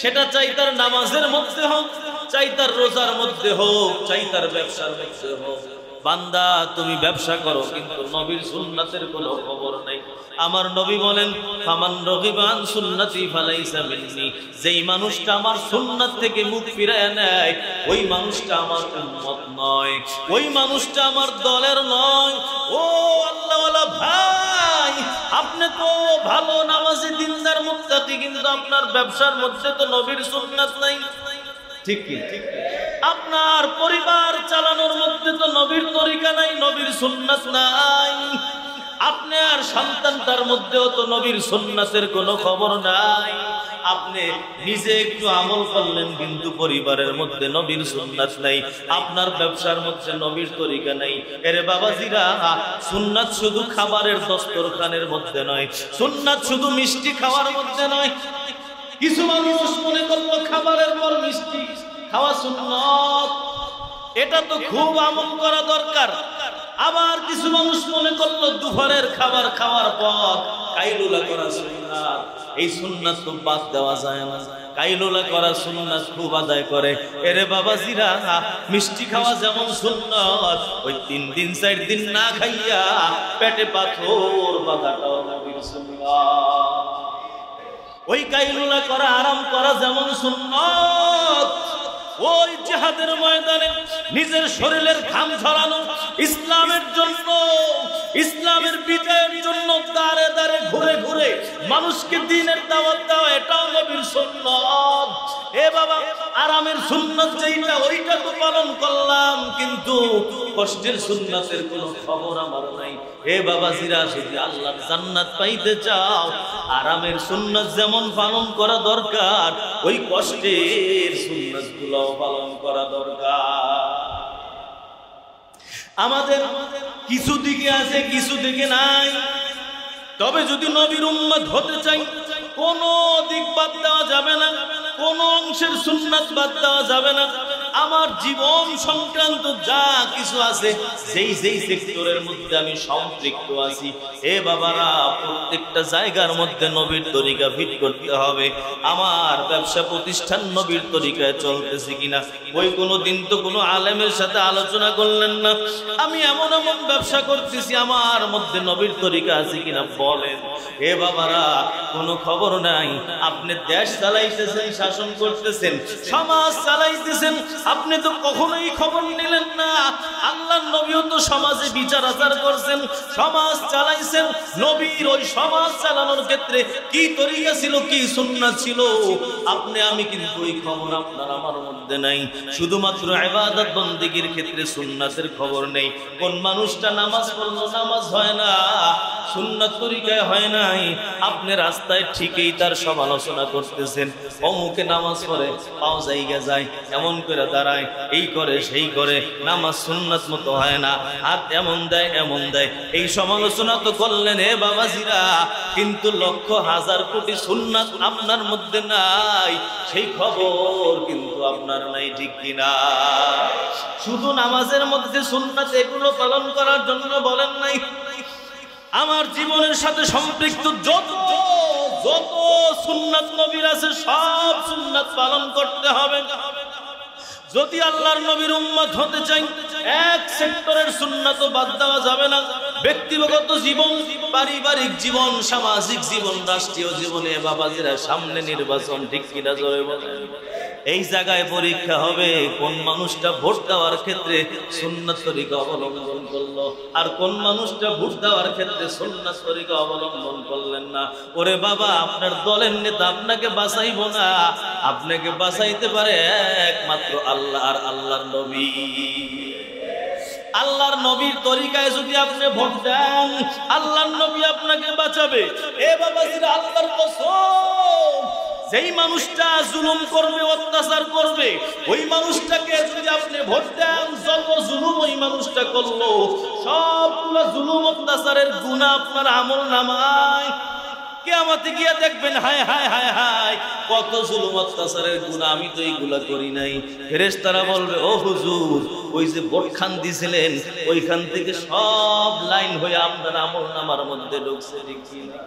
সেটা চাই তার নামাজের মধ্যে হোক, চাই তার রোজার মধ্যে হোক, চাই তার ব্যবসার মধ্যে হোক, বান্দা তুমি ব্যবসা করো কিন্তু নবীর সুন্নাতের কোনো খবর নাই। আমার নবী বলেন ফামান রগিবা আন সুন্নতি ফালাইসা মিন্নি, যেই মানুষটা আমার সুন্নাত থেকে মুখ ফিরায় নেয় ওই মানুষটা আমার উম্মত নয়, ওই মানুষটা আমার দলের নয়। ও আল্লাহওয়ালা ভাই, আপনি তো ভালো নামাজি দিনদার মুত্তাকি, কিন্তু আপনার ব্যবসার মধ্যে তো নবীর সুন্নাত নাই, ঠিক কি? আপনার পরিবার চালানোর মধ্যে তো নবীর তরিকা নাই, নবীর সুন্নাত নাই। আপনার সন্তানটার মধ্যেও তো নবীর সুন্নাতের কোনো খবর নাই। আপনি নিজে একটু আমল করলেন কিন্তু পরিবারের মধ্যে নবীর সুন্নাত নাই, আপনার ব্যবসার মধ্যে নবীর তরিকা নাই। এরে বাবাজিরা, সুন্নাত শুধু খাবারের দস্তরখানের মধ্যে নয়, সুন্নাত শুধু মিষ্টি খাওয়ার মধ্যে নয়। কিছু মানুষ মনে করলো খাবারের পর মিষ্টি খাওয়া সুন্নাত, এটা তো খুব আমল করা দরকার। আবার কিছু মানুষ মনে করলো দুপুরের খাবার খাওয়ার পর কাইলুলা করা সুন্নাত, এই সুন্নাত তো বাদ দেওয়া যায় না। কাইলুলা করা সুন্নাত খুব আদায় করে। এরে বাবাজিরা, মিষ্টি খাওয়া যেমন সুন্নাত, ওই 3 দিন 4 দিন না খাইয়া পেটে পাথর বাঁধাটাও নবীর সুন্নাত। ওই কাইলুলা করা আরাম করা যেমন সুন্নাত, ওই জিহাদের ময়দানে নিজের শরীরের ঘাম ঝরানো ইসলামের জন্য, ইসলামের বিজয়ের জন্য দাঁড়ে দাঁড়ে ঘুরে ঘুরে মানুষকে দ্বীনের দাওয়াত দেওয়া, এটাও নবীর সুন্নাত। এ বাবা, আরামের সুন্নাত যেইটা ওইটা তো পালন করলাম, কিন্তু কষ্টের সুন্নাতের কোনো খবর আমার নাই। হে বাবাজিরা, যদি আল্লাহর জান্নাত পাইতে চাও, আরামের সুন্নাত যেমন পালন করা দরকার, ওই কষ্টের সুন্নাতগুলোও পালন করা দরকার। আমাদের কিছু দিকে আছে, কিছু দিকে নাই। তবে যদি নবীর উম্মত হতে চাই, কোন দিক বাদ দেওয়া যাবে না, কোন অংশের সুন্নাত বাদ দেওয়া যাবে না। আমার জীবন সংক্রান্ত যা কিছু আছে, যেই যেই সেক্টরের মধ্যে আমি সম্পৃক্ত আছি, এ বাবারা, প্রত্যেকটা জায়গার মধ্যে নবীর তরিকা ফিট করতে হবে। আমার ব্যবসা প্রতিষ্ঠান নবীর তরিকায় চলতেছে কিনা, ওই কোনো দিন তো কোনো আলেমের সাথে আলোচনা করলেন না আমি এমন এমন ব্যবসা করতেছি, আমার মধ্যে নবীর তরিকা আছে কিনা বলেন। এ বাবারা, কোনো খবর নাই। আপনি দেশ চালাইতেছেন, শাসন করতেছেন, সমাজ চালাইতেছেন, আপনি তো কখনোই খবর নিলেন না। আল্লাহর নবীও তো সমাজে বিচার আচার করছেন, সমাজ চালাইছেন। নবীর ওই সমাজ চালানোর ক্ষেত্রে কি তরিকা ছিল, কি সুন্নাত ছিল, আপনি আমি কিন্তু ওই খবর আপনার আমার মধ্যে নাই। শুধুমাত্র ইবাদত বন্দেগীর ক্ষেত্রে সুন্নাতের খবর নেই। কোন মানুষটা নামাজ পড়লো, নামাজ হয় না, সুন্নাত তরিকায় হয় নাই, আপনি রাস্তায় ঠিকই তার সমালোচনা করতেছেন। অমুকে নামাজ পড়ে, পাও জায়গা যায়, এমন করে দাঁড়ায়, এই করে সেই করে, নামাজ সুন্নাত মতো হয় না, হাত এমন দেয় এমন দেয়, এই সমালোচনা তো করলেন। হে বাবাজিরা, কিন্তু লক্ষ হাজার কোটি সুন্নাত আপনার মধ্যে নাই, সেই খবর কিন্তু আপনার নাই, ঠিক কিনা? শুধু নামাজের মধ্যে সুন্নাত এগুলো পালন করার জন্য বলেন নাই। আমার জীবনের সাথে সম্পৃক্ত যত যত সুন্নাত নবীর আছে, সব সুন্নাত পালন করতে হবে। যদি আল্লাহর নবীর উম্মত হতে চাই, এক সেক্টরের সুন্নাত বাদ দেওয়া যাবে না। ব্যক্তিগত জীবন, পারিবারিক জীবন, সামাজিক জীবন, রাষ্ট্রীয় জীবনে বাবাজিরা, সামনে নির্বাচন, ঠিক কিনা জোরে বলেন। এই জায়গায় পরীক্ষা হবে কোন মানুষটা ভোট দেওয়ার ক্ষেত্রে সুন্নাত তরিকা অবলম্বন করলো, আর কোন মানুষটা ভোট দেওয়ার ক্ষেত্রে সুন্নাত তরিকা অবলম্বন করলেন না। ওরে বাবা, আপনার দলের নেতা আপনাকে বাঁচাইব না, আপনাকে বাঁচাইতে পারে একমাত্র আল্লাহ আর আল্লাহর নবী। আল্লাহর নবীর তরিকায় যদি আপনি ভোট দেন, আল্লাহর নবী আপনাকে বাঁচাবে। এ বাবাজিরা, আল্লাহর কসম, যেই মানুষটা জুলুম করবে, অত্যাচার করবে, ওই মানুষটাকে যদি আপনি ভোট দেন, যত জুলুম ওই মানুষটা করলো, সবগুলো জুলুম অত্যাচারের গুনাহ আপনার আমলনামায়। কিয়ামতে গিয়ে দেখবেন, হায় হায় হায় হায়, কত জুলুম অত্যাচারের গুনাহ, আমি তো এইগুলা করি নাই। ফেরেশতারা বলবে, ও হুজুর, ওই যে ভোটখান দিছিলেন, ওইখান থেকে সব লাইন হয়ে আপনার আমলনামার মধ্যে ঢুকছে, দেখি না?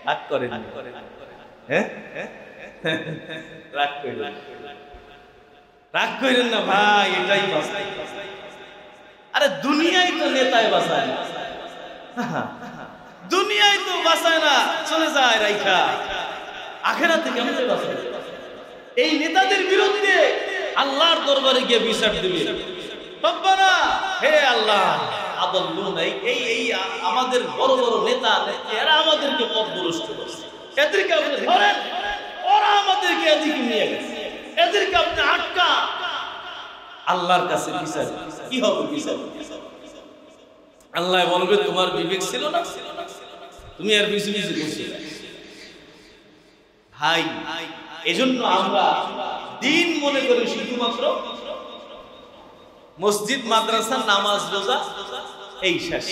রাগ করেন, হ্যাঁ, রাগ করেন, রাগ করেন না ভাই, এটাই বাস্তব। আরে দুনিয়ায় তো নেতায় বাঁচায় না, দুনিয়ায় তো বাঁচায় না, চলে যায় রাইখা। আখিরাতে কেমন বাঁচায়? এই নেতাদের বিরুদ্ধে আল্লাহর দরবারে গিয়ে বিচার দিবে, রব্বানা, হে আল্লাহ, আদাল্লুনা, এই আমাদের বড় বড় নেতা, এরা আমাদেরকে পথভ্রষ্ট করছে, এদেরকে আপনি ধরেন, ওরা আমাদেরকে এদিকে নিয়ে গেছে, এদেরকে আপনি আটকা। আল্লাহর কাছে বিচার কি হবে? বিচার আল্লাহ বলবে তোমার বিবেক ছিল না, তুমি আর পিছু পিছু করছিলে। ভাই, এজন্য আমরা দিন মনে করি শুধুমাত্র মসজিদ, মাদ্রাসা, নামাজ, রোজা, এই শেষ।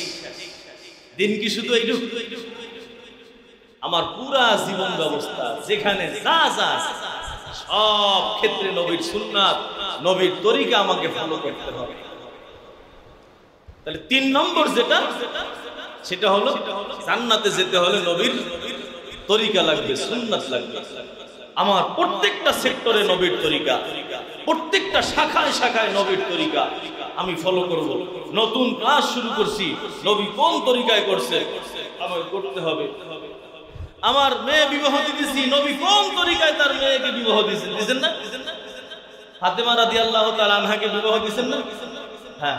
দিন কি শুধু এইটুকু? আমার পুরা জীবন ব্যবস্থা যেখানে যা যা সব ক্ষেত্রে নবীর সুন্নাত, নবীর তরিকা আমাকে ফলো করতে হবে। তাহলে 3 নম্বর যেটা, সেটা হলো জান্নাতে যেতে হলে নবীর তরিকা লাগবে, সুন্নাত লাগবে। আমার প্রত্যেকটা সেক্টরে নবীর তরিকা, প্রত্যেকটা শাখায় শাখায় নবীর তরিকা আমি ফলো করব। নতুন ক্লাস শুরু করছি, নবী কোন তরিকায় করছে আমাকে করতে হবে। আমার মেয়ে বিবাহ দিতেছি, নবী কোন তরিকায় তার মেয়েকে বিবাহ দিয়েছেন না? ফাতেমা রাদিয়াল্লাহু তাআলা আনহাকে বিবাহ দিয়েছেন না? হ্যাঁ,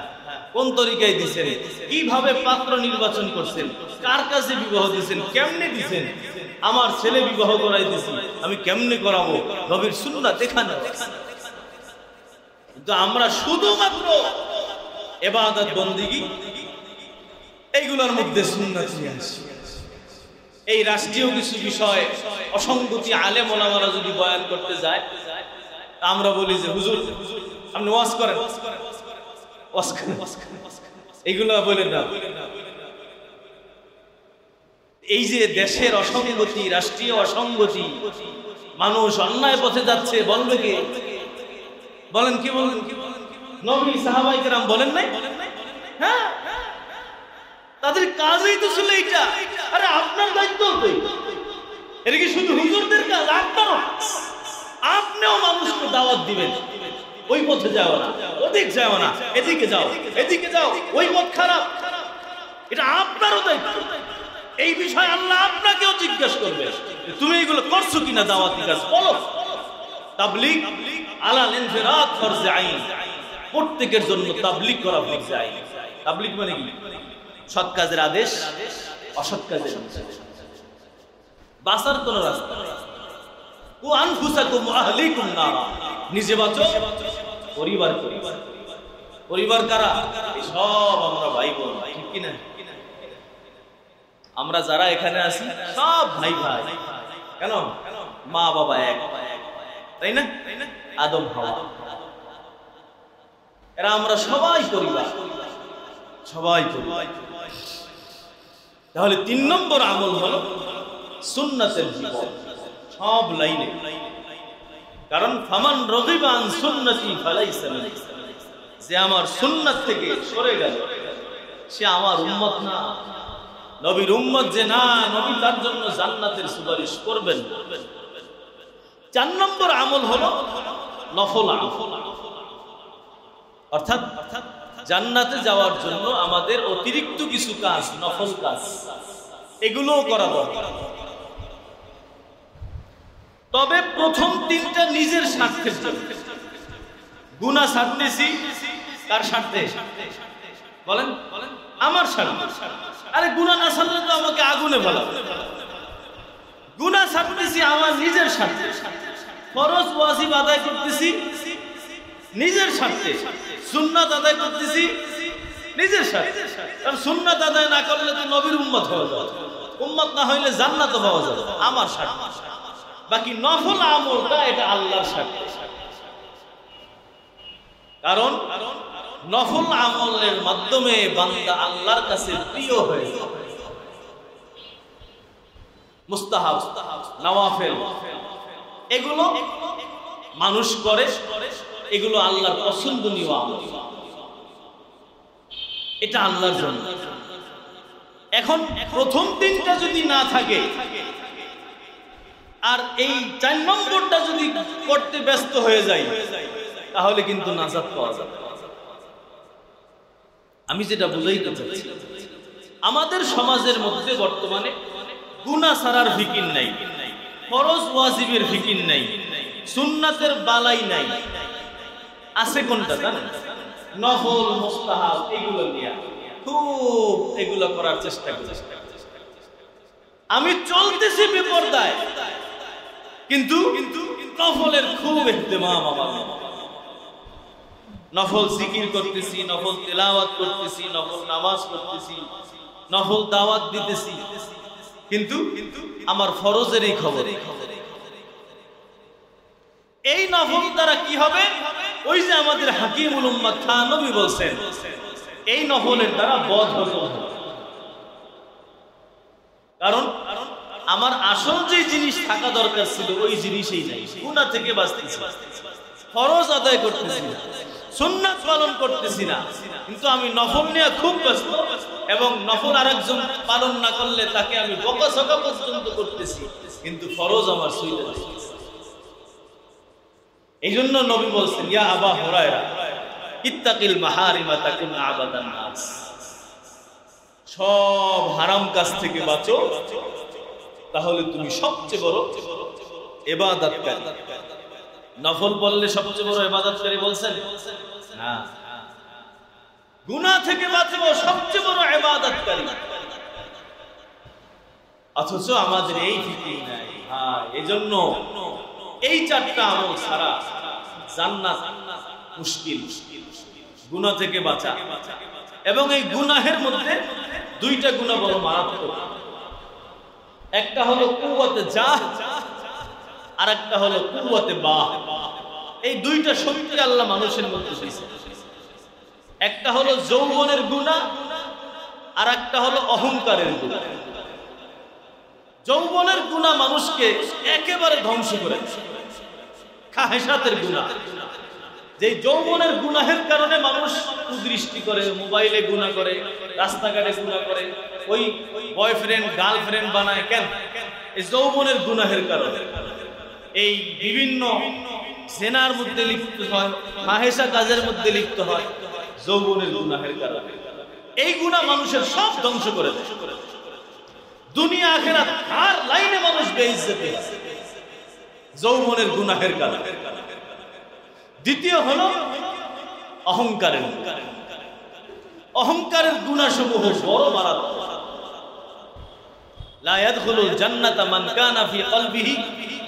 কোন তরিকায় দিয়েছেন? কিভাবে পাত্র নির্বাচন করছেন? কার কাছে বিবাহ দিয়েছেন? কেমনে দিয়েছেন? আমার ছেলে বিবাহ করাই দিছি, আমি কেমনে করাবো? নবীর সুন্নাত এখানে। কিন্তু আমরা শুধুমাত্র ইবাদত বন্দেগী এইগুলোর মধ্যে সুন্নাত নিয়ে আসি। এই রাষ্ট্রীয় কিছু বিষয় অসঙ্গতি আলেম ওলামারা যদি বয়ান করতে যায়, আমরা বলি যে হুজুর আপনি ওয়াজ করেন, এইগুলো বলেন না। এই যে দেশের অসঙ্গতি, রাষ্ট্রীয় অসঙ্গতি, মানুষ অন্যায় পথে যাচ্ছে, বলবে কে? বলেন কি বলেন? নবী সাহাবায়ে কেরাম বলেন নাই? হ্যাঁ, তাদের কাজই তো ছিল এইটা। আরে আপনার দায়িত্ব তো এটা কি শুধু হুজুরদের কাজ? আপনারও, আপনিও মানুষকে দাওয়াত দিবেন, ওই পথে যাও না, ওদিক যাও না, এদিকে যাও, এদিকে যাও, ওই পথ খারাপ। এটা আপনারও দায়িত্ব। এই বিষয়ে আল্লাহ আপনাকেও জিজ্ঞাসা করবে, তুমি এগুলো করছো কিনা দাওয়াতি কাজ। বলো, তাবলীগ আলাল ইনফিরাদ ফরজে আইন, প্রত্যেকের জন্য তাবলীগ করা ফরজে আইন। তাবলীগ মানে কি? সৎ কাজের আদেশ, অসৎ কাজের নিষেধ, বাঁচার কোন রাস্তা। ও আনফুসাকুম ওয়া আহলিকুম নারা, নিজে বাঁচো, পরিবার করি। পরিবার কারা? সব আমরা ভাই বোন, ঠিক কিনা? আমরা যারা এখানে আছি সব ভাই ভাই। কেন? মা বাবা এক, তাই না? আদম হাওয়া, এরা আমরা সবাই পরিবার, সবাই পরিবার। তাহলে 3 নম্বর আমল হলো সুন্নাতের জীবন, সব লাইনে। কারণ ফামান রাগিবা আন সুন্নতি ফালাইসা মিননি, যে আমার সুন্নাত থেকে সরে গেল সে আমার উম্মত না। নবীর উম্মত যে না, নবী তার জন্য জান্নাতের সুপারিশ করবেন। 4 নম্বর আমল হলো নফল আমল, অর্থাৎ জান্নাতে যাওয়ার জন্য আমাদের অতিরিক্ত কিছু কাজ, নফল কাজ, এগুলোও করা দরকার। তবে প্রথম 3টা নিজের স্বার্থের জন্য। গুনাহ ছাড়তেছি কার স্বার্থে? বলেন, আমার স্বার্থে। আরে গুনাহ না ছাড়লে তো আমাকে আগুনে ফেলাবে। গুনাহ ছাড়তেছি আমার নিজের স্বার্থে, ফরজ ওয়াজিব আদায় করতেছি নিজের স্বার্থে, সুন্নাত আদায় করতেছি নিজের স্বার্থে। কারণ সুন্নাত আদায় না করলে তো নবীর উম্মত হওয়া যাবে, উম্মত না হইলে জান্নাত পাওয়া যাবে আমার স্বার্থে। বাকি নফল আমলটা এটা আল্লাহর স্বার্থে। কারণ নফল আমলের মাধ্যমে বান্দা আল্লাহর কাছে প্রিয় হয়ে যায়। মুস্তাহাব, নওয়াফিল এগুলো মানুষ করে, এগুলো আল্লাহর পছন্দনীয় আমল, এটা আল্লাহর জন্য। এখন প্রথম 3টা যদি না থাকে আর এই 4 নম্বরটা যদি করতে ব্যস্ত হয়ে যায়, তাহলে কিন্তু নাজাত পাওয়া যাবে। আমি যেটা বুঝাইতে চাচ্ছি, আমাদের সমাজের মধ্যে বর্তমানে গুনাহ ছাড়ার ফিকির নাই, ফরজ ওয়াজিবের ফিকির নাই, সুন্নাতের বালাই নাই। আছে কোনটা জানেন? নফল মুস্তাহাব এগুলো নিয়ে খুব এগুলো করার চেষ্টা করছি। আমি চলতেছি বেপরদায়, কিন্তু নফলের খুব ইহতিমাম আমার। নফল জিকির করতেছি, নফল তেলাওয়াত করতেছি, নফল নামাজ পড়তেছি, নফল দাওয়াত দিতেছি, কিন্তু আমার ফরজেরই খবর। এই নফল দ্বারা কি হবে? ওই যে আমাদের হাকিমুল উম্মাহ থানবী বলছেন, এই নফলের দ্বারা বদ হজম হবে। কারণ আমার আসল যে জিনিস থাকা দরকার ছিল ওই জিনিসই নাই। গুনাহ থেকে বাঁচতেছি, ফরজ আদায় করতেছি না, সুন্নাত পালন করতেছি না, কিন্তু আমি নফল নিয়ে খুব ব্যস্ত, এবং নফল আরেকজন পালন না করলে তাকে আমি বকাঝকা পর্যন্ত করতেছি, কিন্তু ফরজ আমার ছুঁইতে যাচ্ছে। এই জন্য নবী বলছেন, ইয়া আবা হুরায়রা ইত্তাকিল মাহারিমা তাকুন আবাদান নাস, সব হারাম কাজ থেকে বাঁচো, তাহলে তুমি সবচেয়ে বড় ইবাদতকারী। নফল বললে সবচেয়ে বড় ইবাদতকারী বলছেন না, গুনাহ থেকে বাঁচবো সবচেয়ে বড় ইবাদতকারী। অথচ আমাদের এই ফিকির নাই। হ্যাঁ, এজন্য এই চারটা আমল ছাড়া জান্নাত মুশকিল। গুনাহ থেকে বাঁচা, এবং এই গুনাহের মধ্যে দুইটা গুনাহ বড় মারাত্মক। একটা হলো কুওয়াতে জাহ, আর একটা হলো কুওয়াতে বাহ। এই দুইটা শক্তি আল্লাহ মানুষের মধ্যে দিয়েছে। একটা হলো যৌবনের গুনাহ, আর একটা হলো অহংকারের গুনাহ। যৌবনের গুনাহ মানুষকে একেবারে ধ্বংস করে, খাহেসাতের গুনাহ। যে যৌবনের গুনাহের কারণে মানুষ কুদৃষ্টি করে, মোবাইলে গুনাহ করে, রাস্তাঘাটে গুনাহ করে, ওই বয়ফ্রেন্ড গার্লফ্রেন্ড বানায়, কেন? এই যৌবনের গুনাহের কারণে। এই বিভিন্ন জেনার মধ্যে লিপ্ত হয়, ফাহেসা কাজের মধ্যে লিপ্ত হয়, যৌবনের গুনাহের কারণে। এই গুনাহ মানুষের সব ধ্বংস করে দেয়। দুনিয়া আখিরাত আর লাইনে মানুষ বেইজ্জতি হয় যৌবনের গুনাহের কারণে। দ্বিতীয় হলো অহংকারের গুনাহ। অহংকারের গুনাহসমূহ বড় মারাত্মক। লা ইয়াদখুলুল জান্নাতা মান কানা ফি কলবিহি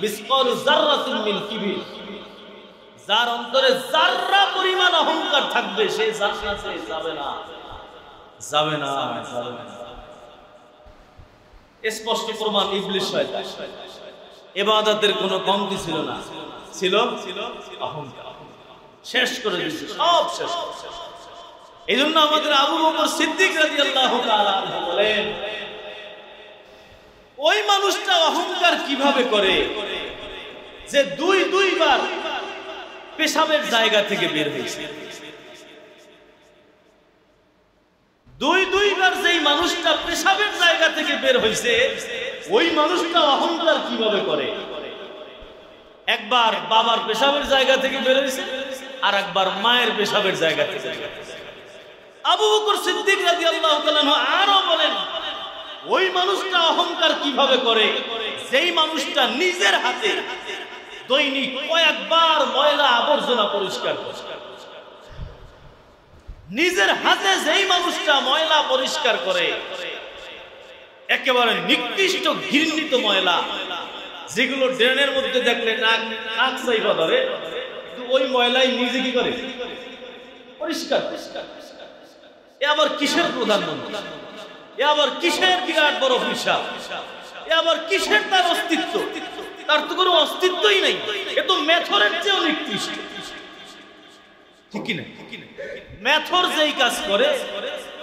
মিসকালু যাররাতিন মিন কিবির। যার অন্তরে যাররা পরিমাণ অহংকার থাকবে সে জান্নাতে যাবে না, যাবে না, যাবে না। স্পষ্ট প্রমাণ ইবলিস শয়তান। ইবাদতের কোনো কমতি ছিল না, ছিল অহংকার। শেষ করে দিয়েছে, সব শেষ। এইজন্য আমাদের আবু বকর সিদ্দিক রাদিয়াল্লাহু তাআলা বলেন, ওই মানুষটা অহংকার কিভাবে করে যে দুইবার পেশাবের জায়গা থেকে বের হয়েছে। দুইবার যেই মানুষটা পেশাবের জায়গা থেকে বের হয়েছে, ওই মানুষটা অহংকার কিভাবে করে। একবার বাবার পেশাবের জায়গা থেকে বের হয়েছে, আর একবার মায়ের পেশাবের জায়গা থেকে। আবু বকর সিদ্দিক রাদিয়াল্লাহু তাআলা আরো বলেন, ওই মানুষটা অহংকার কিভাবে করে, যেই মানুষটা নিজের হাতে দৈনিক কয়েকবার ময়লা আবর্জনা পরিষ্কার করে। নিজের হাতে যেই মানুষটা ময়লা পরিষ্কার করে, একেবারে নিকৃষ্ট ঘৃণিত ময়লা, যেগুলো ড্রেনের মধ্যে দেখলে নাক চাইবা ধরে, ওই ময়লাই নিজে কি করে পরিষ্কার। এ আবার কিসের প্রধানমন্ত্রী, এ আবার কিসের বিরাট বড় হিসাব, এ আবার কিসের তার অস্তিত্ব? তার তো কোনো অস্তিত্বই নেই। এ তো মেথরের চেয়েও নিকৃষ্ট, ঠিক কি না? মেথর যেই কাজ করে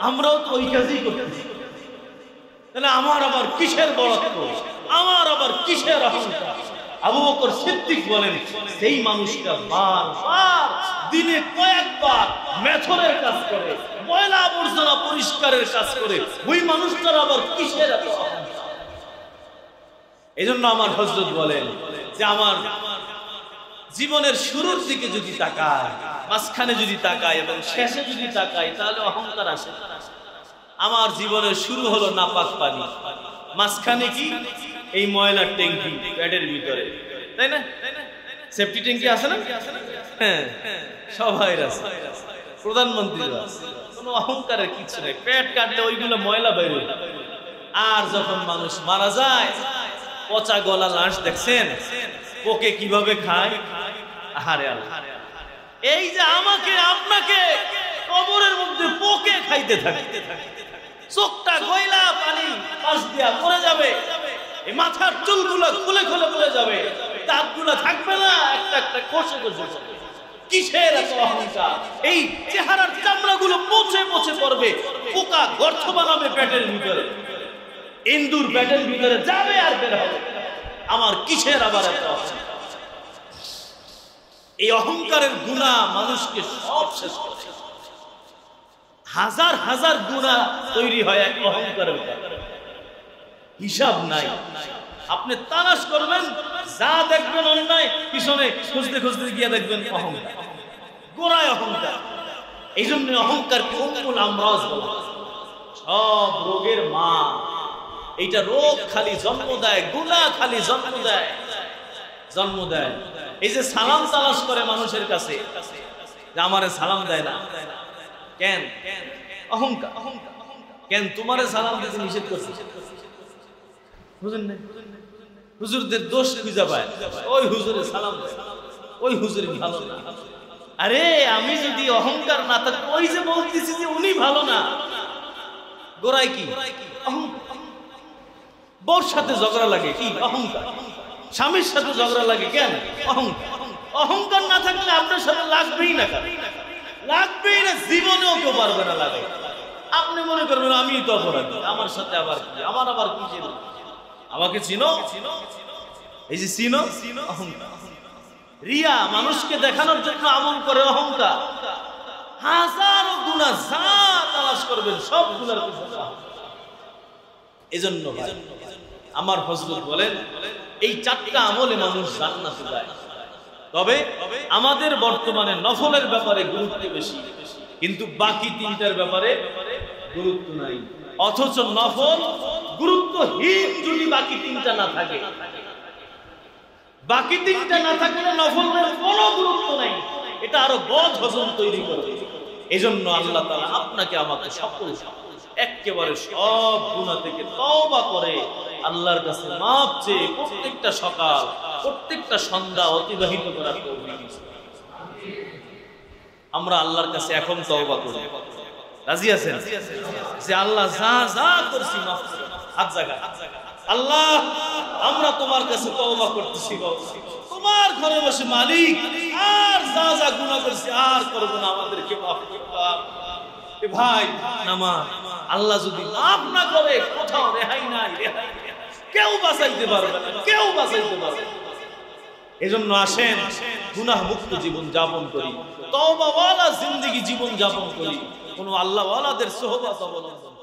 আমরাও তো ওই কাজই করতেছি। তাহলে আমার আবার কিসের বড়ত্ব, আমার আবার কিসের অহংকার? আবু বকর সিদ্দিক বলেন, সেই মানুষটা বারবার দিনে কয়েকবার মেথরের কাজ করে, ময়লা আবর্জনা পরিষ্কারের কাজ করে, ওই মানুষটার আবার কিসের এত অহংকার? এই জন্য আমার হযরত বলেন যে আমার জীবনের শুরুর দিকে যদি তাকায়, মাঝখানে যদি তাকায় এবং শেষে যদি তাকায়, তাহলে অহংকার আসে। আমার জীবনের শুরু হলো নাপাক পানি, মাঝখানে কি এই ময়লার ট্যাঙ্কি প্যাডের ভিতরে, তাই না? সেফটি ট্যাঙ্কি আছে না? হ্যাঁ, সবাই আছে, প্রধানমন্ত্রী আছে। কোনো অহংকারের কিছু নেই, পেট কাটলে ওইগুলো ময়লা বেরোয়। আর যখন মানুষ মারা যায়, পচা গলা লাশ দেখছেন পোকে কিভাবে খায়? আহারে আল্লাহ, এই যে আমাকে আপনাকে কবরের মধ্যে পোকে খাইতে থাকে, চোখটা গয়লা পানি পাশ দিয়া পড়ে যাবে, এই মাথার চুলগুলো খুলে খুলে পড়ে যাবে, দাঁতগুলো থাকবে না, একটা একটা খসে খসে যাবে। কিসের এত অহংকার? এই চেহারার চামড়াগুলো পচে পচে পড়বে, পোকা গর্ত বানাবে পেটের ভিতরে, ইন্দুর পেটের ভিতরে যাবে আর বের হবে। আমার কিসের আবার এত অহংকার? এই অহংকারের গুনাহ মানুষকে সব শেষ করে। হাজার হাজার গুনাহ তৈরি হয় এক অহংকারের কারণে, হিসাব নাই। আপনি তালাশ করবেন, যা দেখবেন অন্যায়, পিছনে খুঁজতে খুঁজতে গিয়ে দেখবেন অহংকার, গোড়ায় অহংকার। এই জন্য অহংকারকে উম্মুল আমরাজ বলা হয়, সব রোগের মা। এইটা রোগ খালি জন্ম দেয়, গুনাহ খালি জন্ম দেয়, জন্ম দেয়। এই যে সালাম তালাশ করে মানুষের কাছে, যে আমারে সালাম দেয় না কেন? অহংকার। কেন তোমারে সালাম দিতে নিষেধ করছে? বুঝেন না? হুজুরদের দোষ খুঁজে পায়, ওই হুজুরে সালাম দেয়, ওই হুজুর ভালো না। আরে আমি যদি অহংকার না থাকতো, ওই যে বলতেছি যে উনি ভালো না, গোড়ায় কি? বউর সাথে ঝগড়া লাগে, কি? অহংকার। স্বামীর সাথে ঝগড়া লাগে, কেন? অহংকার। অহংকার না থাকলে আপনার সাথে লাগবেই না, লাগবেই না, জীবনেও কেউ পারবে না লাগে। আপনি মনে করবেন আমি তো অপরাধী, আমার সাথে আবার কি? আমার আবার কি? আমাকে চিনো? এই যে চিনো, অহংকার। রিয়া, মানুষকে দেখানোর জন্য আমল করে, অহংকার। হাজারো গুনাহ যা তালাশ করবেন সব গুনার পিছনে। এজন্য আমার হযরত বলেন, এই চারটা আমলে মানুষ জান্নাতে যায়। তবে আমাদের বর্তমানে নফলের ব্যাপারে গুরুত্ব বেশি, কিন্তু বাকি তিনটার ব্যাপারে গুরুত্ব নাই। অথচ নফল গুরুত্বহীন যদি বাকি তিনটা না থাকে, বাকি তিনটা না থাকলে নফলের কোনো গুরুত্ব নাই, এটা আরো বদ হজম তৈরি করবে। এজন্য আল্লাহ তাআলা আপনাকে আমাকে সকল একেবারে সব গুনাহ থেকে তওবা করে আল্লাহর কাছে মাফ চেয়ে প্রত্যেকটা সকাল প্রত্যেকটা সন্ধ্যা অতিবাহিত করার তৌফিক দিয়েছেন। আমরা আল্লাহর কাছে এখন তওবা করি, রাজি আছেন যে আল্লাহ যা যা করছি মাফ করুন? হাত জায়গা, আল্লাহ আমরা তোমার কাছে তওবা করতেছি, তোমার ঘরে বসে মালিক, আর যা যা গুনাহ করেছি আর করব না, আমাদেরকে মাফ করুন। ভাই নামাজ আল্লাহ যদি মাফ না করে, কোথাও রেহাই নাই, কেউ বাঁচাইতে পারবে না, কেউ বাঁচাইতে পারবে না। এজন্য আসেন গুনাহ মুক্ত জীবন যাপন করি, তওবা ওয়ালা জিন্দেগি জীবন যাপন করি, কোন আল্লাহ ওয়ালাদের সোহবত অবলম্বন